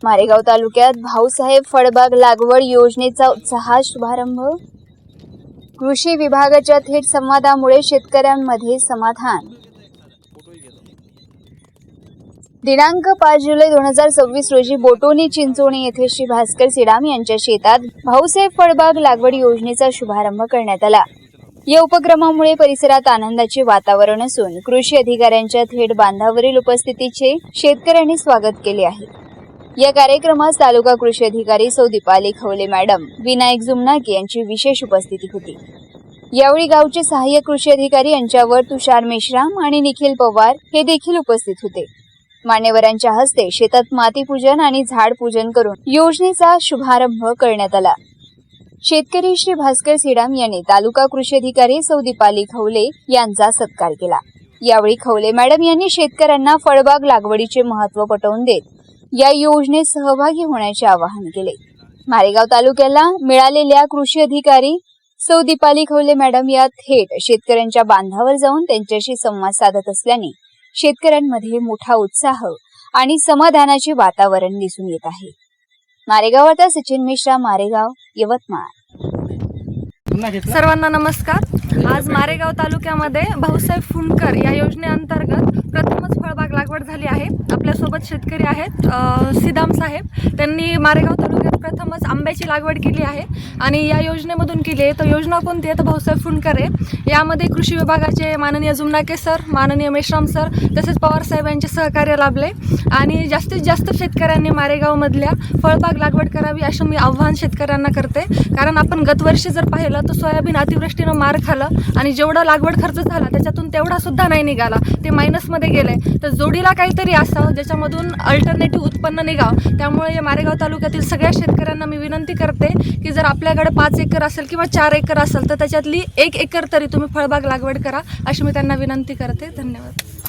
मारेगाव तालुक्यात भाऊसाहेब फळबाग लागवड योजनेचा उत्साहात शुभारंभ। कृषी विभागाच्या थेट संवादामुळे शेतकऱ्यांमध्ये समाधान। दिनांक 5 जुलै 2026 रोजी बोटोनी चिंचोणी येथे श्री भास्कर सिडाम यांच्या शेतात भाऊसाहेब फळबाग लागवड योजनेचा शुभारंभ करण्यात आला। या उपक्रमामुळे परिसरात आनंदाचे वातावरण असून कृषी अधिकाऱ्यांच्या थेट बांधावरील उपस्थितीचे शेतकऱ्यांनी स्वागत केले आहे। या कार्यक्रमात तालुका कृषी अधिकारी सौ दीपाली खवले मॅडम, विनायक जुमनाके यांची विशेष उपस्थिती होती। यावेळी गावचे सहाय्यक कृषी अधिकारी यांच्यावर तुषार मेश्राम आणि निखिल पवार हे देखील उपस्थित होते। मान्यवरांच्या हस्ते शेतात माती पूजन आणि झाड पूजन करून योजनेचा शुभारंभ करण्यात आला। शेतकरी श्री भास्कर सिडाम यांनी तालुका कृषी अधिकारी सौ दीपाली खवले यांचा सत्कार केला। यावेळी खवले मॅडम यांनी शेतकऱ्यांना फळबाग लागवडीचे महत्त्व पटवून देत या योजनेत सहभागी होण्याचे आवाहन केले। मारेगाव तालुक्याला मिळालेल्या कृषी अधिकारी सौ दीपाली खवले मॅडम या थेट शेतकऱ्यांच्या बांधावर जाऊन त्यांच्याशी संवाद साधत असल्याने शेतकऱ्यांमध्ये मोठा उत्साह आणि समाधानाचे वातावरण दिसून येत आहे। मारेगाव आता सचिन मिश्रा, मारेगाव, यवतमाळ। सर्वांना नमस्कार। आज मारेगाव तालुक्यामध्ये भाऊसाहेब फुंडकर या योजनेअंतर्गत प्रथमच फळबाग लागवड झाली आहे। आपल्यासोबत शेतकरी आहेत सिदाम साहेब, त्यांनी मारेगाव तालुक्यात प्रथमच आंब्याची लागवड केली आहे आणि या योजनेमधून केली आहे। तर योजना कोणती आहे? तर भाऊसाहेब फुंडकर आहे। यामध्ये कृषी विभागाचे माननीय जुमनाके सर, माननीय मेश्राम सर तसेच पवार साहेब यांचे सहकार्य लाभले आणि जास्तीत जास्त शेतकऱ्यांनी मारेगावमधल्या फळबाग लागवड करावी असं मी आव्हान शेतकऱ्यांना करते। कारण आपण गतवर्षी जर पाहिलं तर सोयाबीन अतिवृष्टीनं मार खाल्लं आणि जेवढा लागवड खर्च झाला त्याच्यातून तेवढा सुद्धा नाही निघाला, ते मायनसमध्ये गेले। तर जोडीला काहीतरी असावं ज्याच्यामधून अल्टरनेटिव्ह उत्पन्न निघावं। त्यामुळे या मारेगाव तालुक्यातील सगळ्या शेतकऱ्यांना मी विनंती करते की जर आपल्याकडे 5 एकर असेल किंवा 4 एकर असेल तर त्याच्यातली 1 एकर तरी तुम्ही फळबाग लागवड करा अशी मी त्यांना विनंती करते। धन्यवाद।